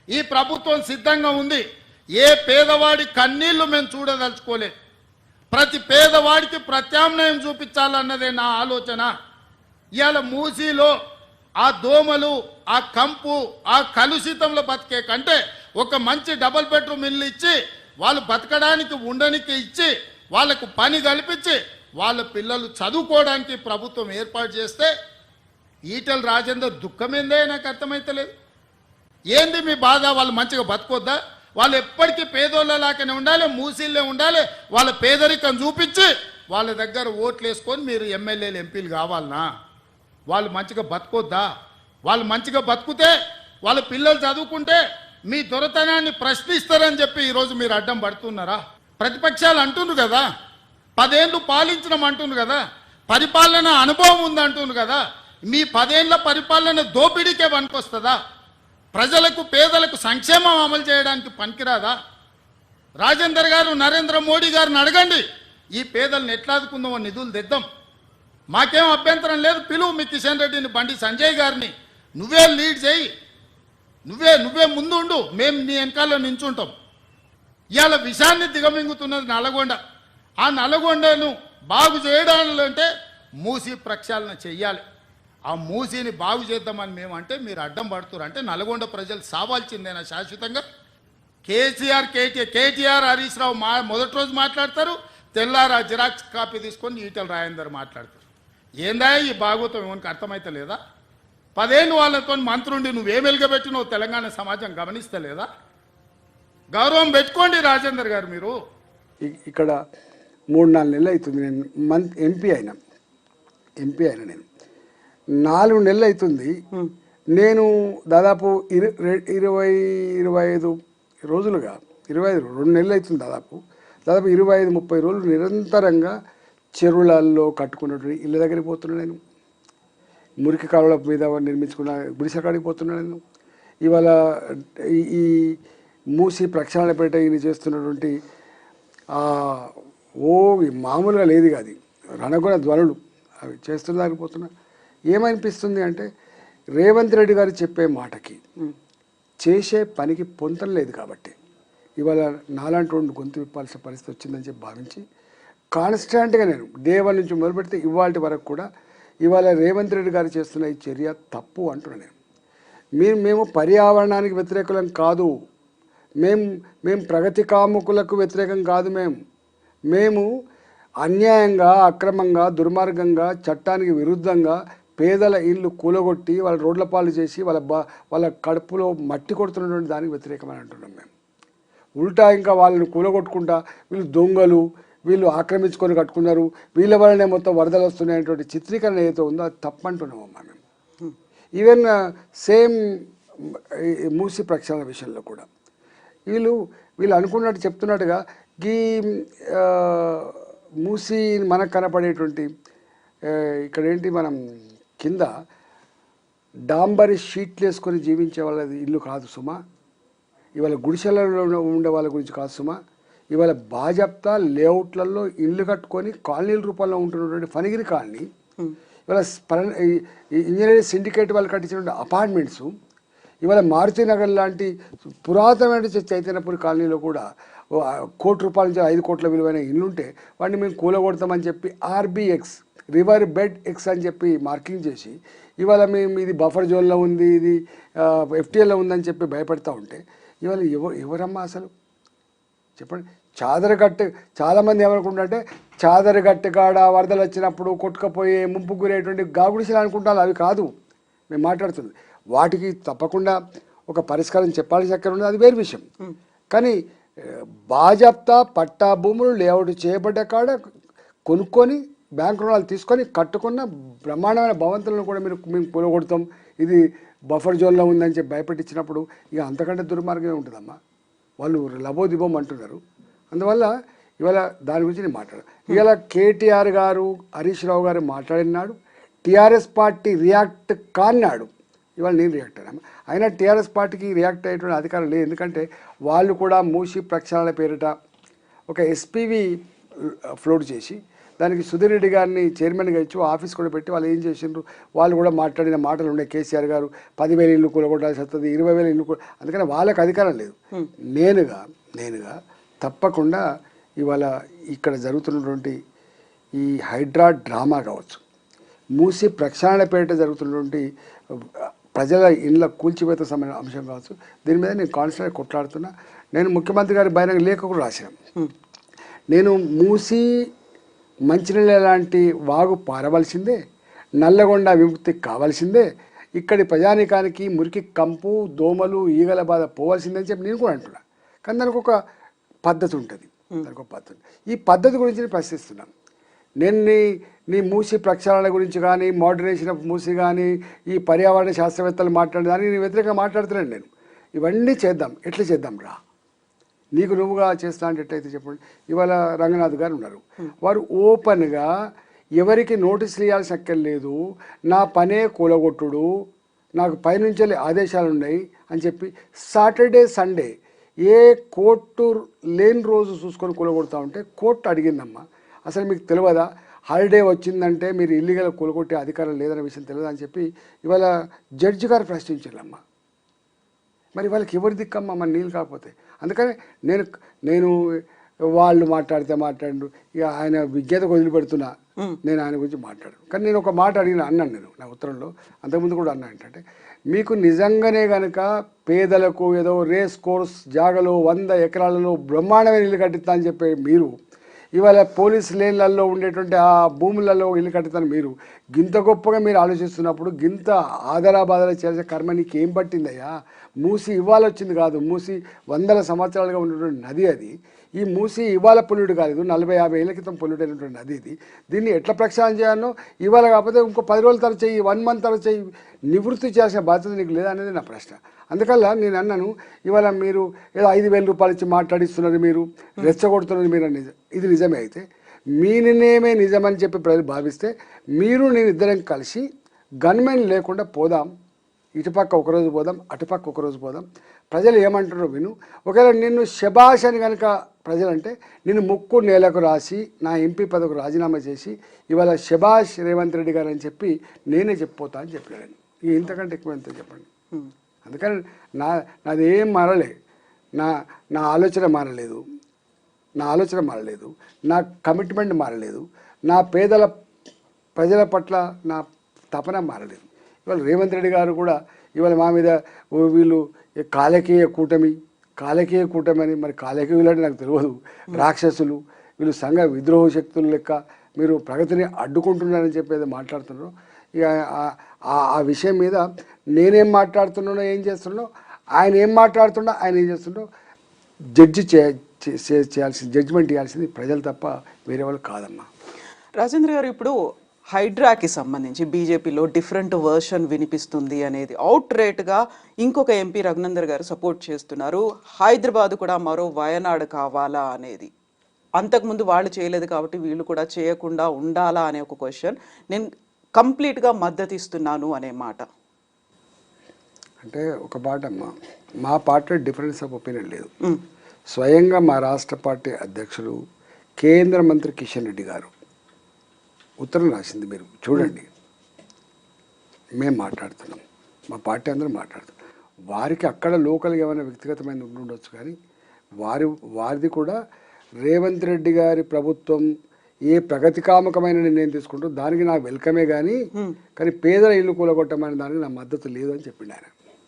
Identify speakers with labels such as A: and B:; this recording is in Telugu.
A: ఈ ప్రభుత్వం సిద్ధంగా ఉంది. ఏ పేదవాడి కన్నీళ్లు మేము చూడదలుచుకోలే. ప్రతి పేదవాడికి ప్రత్యామ్నాయం చూపించాలన్నదే నా ఆలోచన. ఇవాళ మూసీలో ఆ దోమలు, ఆ కంపు, ఆ కలుషితంలో బతికే కంటే ఒక మంచి డబుల్ బెడ్రూమ్ ఇల్లు ఇచ్చి వాళ్ళు బతకడానికి ఉండడానికి ఇచ్చి వాళ్ళకు పని కల్పించి వాళ్ళ పిల్లలు చదువుకోవడానికి ప్రభుత్వం ఏర్పాటు చేస్తే ఈటెల రాజేందర్ దుఃఖమేందే నాకు అర్థమైతలేదు. ఏంది మీ బాధ? వాళ్ళు మంచిగా బతకొద్దా? వాళ్ళు ఎప్పటికీ పేదోళ్ళలాగానే ఉండాలి, మూసీళ్ళే ఉండాలి. వాళ్ళ పేదరికం చూపించి వాళ్ళ దగ్గర ఓట్లు వేసుకొని మీరు ఎమ్మెల్యేలు ఎంపీలు కావాలనా? వాళ్ళు మంచిగా బతకొద్దా? వాళ్ళు మంచిగా బతుకుతే వాళ్ళ పిల్లలు చదువుకుంటే మీ దొరతనాన్ని ప్రశ్నిస్తారని చెప్పి ఈరోజు మీరు అడ్డం పడుతున్నారా? ప్రతిపక్షాలు అంటున్నారు కదా, 10 ఏళ్ళు పాలించడం అంటున్నారు కదా, పరిపాలన అనుభవం ఉందంటున్నారు కదా. మీ 10 ఏళ్ల పరిపాలన దోపిడీకే పనికొస్తుందా? ప్రజలకు పేదలకు సంక్షేమం అమలు చేయడానికి పనికిరాదా? రాజేందర్ గారు, నరేంద్ర మోడీ గారిని అడగండి, ఈ పేదలను ఎట్లా ఆదుకుందామో నిధులు తెద్దాం. మాకేం అభ్యంతరం లేదు. పిలువు మీ కిషన్ రెడ్డిని, బండి సంజయ్ గారిని, నువ్వే లీడ్ చేయి, నువ్వే ముందు ఉండు, మేము నీ వెనకాల నించుంటాం. ఇవాళ విషాన్ని దిగమింగుతున్నది నల్లగొండ. ఆ నల్లగొండను బాగు చేయడాలంటే మూసీ ప్రక్షాళన చెయ్యాలి. ఆ మూసీని బాగు చేద్దామని మేము అంటే మీరు అడ్డం పడుతున్నారు. అంటే నల్గొండ ప్రజలు సావాల్సిందేనా శాశ్వతంగా? కేటీఆర్ హరీష్ రావు మొదటి రోజు మాట్లాడతారు, తెల్లారా జిరాక్స్ కాపీ తీసుకొని ఈటెల రాజేందర్ మాట్లాడతారు. ఏందా ఈ భాగవతం? ఏమనికి అర్థమైతే లేదా? 10 ఏళ్ళు వాళ్ళతో మంత్రుండి నువ్వేం వెలుగబెట్టినావు తెలంగాణ సమాజం గమనిస్తలేదా? గౌరవం పెట్టుకోండి రాజేందర్ గారు. మీరు
B: ఇక్కడ 3-4 నెలలు అవుతుంది నేను ఎంపీ అయినా నేను 4 నెలలు అవుతుంది. నేను దాదాపు 20-25 రోజులుగా 2 నెలలు అవుతుంది దాదాపు 25-30 రోజులు నిరంతరంగా చెరువులలో కట్టుకున్నటువంటి ఇళ్ళ దగ్గరికి పోతున్నా. నేను మురికి కాలువల మీద నిర్మించుకున్న గుడిసె కాడికి పోతున్నా. నేను ఇవాళ ఈ మూసి ప్రక్షాళన పేట ఈయన చేస్తున్నటువంటి మామూలుగా లేదు కాదు, రణగుణ ధ్వనులు అవి చేస్తున్న పోతున్నా. ఏమనిపిస్తుంది అంటే రేవంత్ రెడ్డి గారు చెప్పే మాటకి చేసే పనికి పొంతం లేదు కాబట్టి ఇవాళ నాలాంటి గొంతు విప్పాల్సిన పరిస్థితి వచ్చిందని చెప్పి భావించి కాన్స్టాంట్గా నేను డే 1 నుంచి మొదలు పెడితే ఇవాళ వరకు కూడా ఇవాళ రేవంత్ రెడ్డి గారు చేస్తున్న ఈ చర్య తప్పు అంటున్నాను నేను. మేము పర్యావరణానికి వ్యతిరేకులం కాదు, మేము ప్రగతి కాముకులకు వ్యతిరేకం కాదు. మేము అన్యాయంగా, అక్రమంగా, దుర్మార్గంగా, చట్టానికి విరుద్ధంగా పేదల ఇళ్ళు కూలగొట్టి వాళ్ళ రోడ్ల పాలు చేసి వాళ్ళ కడుపులో మట్టి కొడుతున్నటువంటి దానికి వ్యతిరేకమని అంటున్నాం మేము. ఉల్టా ఇంకా వాళ్ళని కూలగొట్టుకుంటా వీళ్ళు దొంగలు, వీళ్ళు ఆక్రమించుకొని కట్టుకున్నారు, వీళ్ళ వల్లనే మొత్తం వరదలు వస్తున్నాయనేటువంటి చిత్రీకరణ ఏదైతే ఉందో అది తప్పంటున్నామమ్మా మేము. ఈవెన్ సేమ్ మూసి ప్రక్షాళన విషయంలో కూడా వీళ్ళు అనుకున్నట్టు చెప్తున్నట్టుగా ఈ మూసి మనకు కనపడేటువంటి ఇక్కడ ఏంటి, మనం కింద డాంబరి షీట్లు వేసుకొని జీవించే వాళ్ళది ఇల్లు కాదు సుమా. ఇవాళ గుడిసెలలో ఉండే వాళ్ళ గురించి కాదు సుమా. ఇవాళ బాజప్తా లేఅవుట్లలో ఇల్లు కట్టుకొని కాలనీల రూపంలో ఉంటున్నటువంటి ఫణిగిరి కాలనీ, ఇవాళ ఇంజనీరింగ్ సిండికేట్ వాళ్ళు కట్టించినటువంటి అపార్ట్మెంట్స్, ఇవాళ మారుతినగర్ లాంటి పురాతనమైన చైతన్యపురి కాలనీలో కూడా ₹1 కోటి నుంచి 5 కోట్ల విలువైన ఇల్లుంటే వాటిని మేము కూలగొడతామని చెప్పి RBX రివర్ బెడ్ ఎక్స్ అని చెప్పి మార్కింగ్ చేసి ఇవాళ మేము ఇది బఫర్ జోన్లో ఉంది, ఇది FTLలో ఉందని చెప్పి భయపడతా ఉంటే ఇవాళ ఎవరమ్మా అసలు చెప్పండి? చాదరగట్టు చాలామంది ఏమనుకుంటుంటే చాదరగట్టు కాడ వరదలు వచ్చినప్పుడు కొట్టుకపోయే ముంపు గురేటువంటి గాగుడిసెలు అనుకుంటారు. అవి కాదు మేము మాట్లాడుతుంది. వాటికి తప్పకుండా ఒక పరిష్కారం చెప్పాల్సిన చక్కర ఉంది, అది వేరు విషయం. కానీ బాజప్తా పట్టా భూములు లేఅవుట్ చేయబడ్డ కాడ కొనుక్కొని బ్యాంకు రుణాలు తీసుకొని కట్టుకున్న బ్రహ్మాండమైన భవంతులను కూడా మేము కూలగొడతాం, ఇది బఫర్ జోన్లో ఉందని చెప్పి భయపెట్టించినప్పుడు ఇక అంతకంటే దుర్మార్గమే ఉంటుందమ్మా. వాళ్ళు లబోదిబోం అంటున్నారు. అందువల్ల ఇవాళ దాని గురించి నేను మాట్లాడాను. ఇవాళ కేటీఆర్ గారు, హరీష్ రావు గారు మాట్లాడినాడు, టీఆర్ఎస్ పార్టీ రియాక్ట్ కాన్నాడు. ఇవాళ నేను రియాక్ట్ అయ్యాను. అయినా టీఆర్ఎస్ పార్టీకి రియాక్ట్ అయ్యేటువంటి అధికారం లేదు. ఎందుకంటే వాళ్ళు కూడా మూసి ప్రక్షాళన పేరిట ఒక SPV ఫ్లోట్ చేసి దానికి సుధీర్ రెడ్డి గారిని చైర్మన్గా ఇచ్చి ఆఫీస్ కూడా పెట్టి వాళ్ళు ఏం చేసిండ్రు, వాళ్ళు కూడా మాట్లాడిన మాటలు ఉన్నాయి. కేసీఆర్ గారు 10,000 ఇల్లు కూలగొట్టాల్సి వస్తుంది, 20,000 ఇల్లు అందుకని వాళ్ళకి అధికారం లేదు. నేనుగా తప్పకుండా ఇవాళ ఇక్కడ జరుగుతున్నటువంటి ఈ హైడ్రా డ్రామా కావచ్చు, మూసి ప్రక్షాళనపేట జరుగుతున్నటువంటి ప్రజల ఇళ్ళ కూల్చివేత సంబంధించిన అంశం కావచ్చు, దీని మీద నేను కాన్స్టెంట్గా కొట్లాడుతున్నా. నేను ముఖ్యమంత్రి గారి బహిరంగ లేఖ కూడా రాశాను. నేను మూసి మంచినీళ్ళ లాంటి వాగు పారవలసిందే, నల్లగొండ విముక్తి కావాల్సిందే, ఇక్కడి ప్రజానీకానికి మురికి కంపు దోమలు ఈగల బాధ పోవాల్సిందని చెప్పి నేను కూడా అంటున్నా. కానీ దానికి ఒక పద్ధతి ఉంటుంది, దానికి ఒక పద్ధతి. ఈ పద్ధతి గురించి నేను ప్రశ్నిస్తున్నాను. నేను నీ మూసి ప్రక్షాళన గురించి కానీ, మోడరేషన్ ఆఫ్ మూసి కానీ, ఈ పర్యావరణ శాస్త్రవేత్తలు మాట్లాడే దానికి నేను వ్యతిరేకంగా మాట్లాడుతున్నాను. నేను ఇవన్నీ చేద్దాం, ఎట్లా చేద్దాం రా, నీకు నువ్వుగా చేస్తా అంటే ఎట్లయితే చెప్పండి. ఇవాళ రంగనాథ్ గారు ఉన్నారు, వారు ఓపెన్గా ఎవరికి నోటీసులు ఇవ్వాల్సిన అక్కర్లేదు, నా పనే కూలగొట్టుడు, నాకు పైనుంచి ఆదేశాలు ఉన్నాయి అని చెప్పి సాటర్డే సండే ఏ కోర్టు లేని రోజు చూసుకొని కూలగొడతా ఉంటే కోర్టు అడిగిందమ్మా, అసలు మీకు తెలియదా హాలిడే వచ్చిందంటే మీరు ఇల్లీగల్ కూలగొట్టే అధికారం లేదనే విషయం తెలియదు అని చెప్పి ఇవాళ జడ్జి గారు ప్రశ్నించారమ్మా. మరి వాళ్ళకి ఎవరి దిక్కమ్మా మన నీళ్ళు కాకపోతే. అందుకని నేను వాళ్ళు మాట్లాడు ఇక ఆయన విజ్ఞతకు వదిలిపెడుతున్నా, నేను ఆయన గురించి మాట్లాడు. కానీ నేను ఒక మాట అన్నాను నేను నా ఉత్తరంలో, అంతకుముందు కూడా అన్నా ఏంటంటే, మీకు నిజంగానే కనుక పేదలకు ఏదో రేస్ కోర్స్ జాగలో 100 ఎకరాలలో బ్రహ్మాండమైన ఇల్లు కట్టిస్తా అని చెప్పి మీరు ఇవాళ పోలీస్ లేన్లలో ఉండేటువంటి ఆ భూములలో ఇల్లు కట్టుతాను మీరు గింత గొప్పగా మీరు ఆలోచిస్తున్నప్పుడు గింత ఆదరాబాదర చేసే కర్మ నీకు ఏం పట్టిందయ్యా? మూసి ఇవాళ వచ్చింది కాదు, మూసి 100 సంవత్సరాలుగా ఉన్నటువంటి నది అది. ఈ మూసి ఇవాళ పొల్యూట్ కాలేదు, 40-50 ఏళ్ళ క్రితం పొల్యూట్ అయినటువంటి నది ఇది. దీన్ని ఎట్లా ప్రక్షాళన చేయాలో ఇవాళ కాకపోతే ఇంకో 10 రోజుల తర్వాత చెయ్యి, 1 మంత్ తర్వాత చెయ్యి, నివృత్తి చేయాల్సిన బాధ్యత నీకు లేదా అనేది నా ప్రశ్న. అందుకల్లా నేను అన్నాను, ఇవాళ మీరు ఏదో 5,000 రూపాయలు ఇచ్చి మాట్లాడిస్తున్నారు, మీరు రెచ్చగొడుతున్నారు మీరు అనేది ఇది నిజమే అయితే మీ నిర్ణయమే నిజమని చెప్పి ప్రజలు భావిస్తే మీరు నేను ఇద్దరం కలిసి గన్మెన్ లేకుండా పోదాం, ఇటుపక్క ఒకరోజు పోదాం, అటుపక్క ఒకరోజు పోదాం, ప్రజలు ఏమంటారో విను. ఒకవేళ నిన్ను శబాష్ అని కనుక ప్రజలంటే నిన్ను ముక్కు నేలకు రాసి నా ఎంపీ పదవికి రాజీనామా చేసి ఇవాళ శబాష్ రేవంత్ రెడ్డి గారు అని చెప్పి నేనే చెప్పిపోతా అని చెప్పాను. ఇక ఇంతకంటే ఎక్కువ ఎంత చెప్పండి. అందుకని నాదేం మారలే, నా ఆలోచన మారలేదు, నా కమిట్మెంట్ మారలేదు, నా ప్రజల పట్ల నా తపన మారలేదు. ఇవాళ రేవంత్ రెడ్డి గారు కూడా ఇవాళ మా మీద వీళ్ళు కాలకీయ కూటమి అని, మరి కాలకీయులు అంటే నాకు తెలియదు, రాక్షసులు వీళ్ళు సంఘ విద్రోహ శక్తులు లెక్క మీరు ప్రగతిని అడ్డుకుంటున్నారని చెప్పేది మాట్లాడుతున్నారు. ఇక ఆ విషయం మీద నేనేం మాట్లాడుతున్నానో ఏం చేస్తున్నానో, ఆయన ఏం మాట్లాడుతున్నా ఆయన ఏం చేస్తున్నాడో జడ్జిమెంట్ చేయాల్సింది ప్రజలు తప్ప వేరే వాళ్ళు కాదమ్మా.
C: రాజేంద్ర గారు, ఇప్పుడు హైడ్రాకి సంబంధించి బీజేపీలో డిఫరెంట్ వర్షన్ వినిపిస్తుంది అనేది అవుట్ రేట్గా ఇంకొక ఎంపీ రఘునందర్ గారు సపోర్ట్ చేస్తున్నారు. హైదరాబాద్ కూడా మరో వయనాడు కావాలా అనేది, అంతకుముందు వాళ్ళు చేయలేదు కాబట్టి వీళ్ళు కూడా చేయకుండా ఉండాలా అనే ఒక క్వశ్చన్. నేను కంప్లీట్గా మద్దతు ఇస్తున్నాను అనే మాట.
B: అంటే ఒక మాట అమ్మా, మా పార్టీ డిఫరెన్స్ ఆఫ్ ఒపీనియన్ లేదు. స్వయంగా మా రాష్ట్ర పార్టీ అధ్యక్షులు కేంద్ర మంత్రి కిషన్ రెడ్డి గారు ఉత్తరం రాసింది, మీరు చూడండి. మేము మాట్లాడుతున్నాం, మా పార్టీ అందరూ మాట్లాడుతున్నాం. వారికి అక్కడ లోకల్గా ఏమైనా వ్యక్తిగతమైన ఉండొచ్చు, కానీ వారిది కూడా రేవంత్ రెడ్డి గారి ప్రభుత్వం ఏ ప్రగతికామకమైన నిర్ణయం తీసుకుంటూ దానికి నాకు వెల్కమే కానీ పేదల ఇల్లు కూలగొట్టమని దానికి నా మద్దతు లేదు అని చెప్పిండు ఆయన.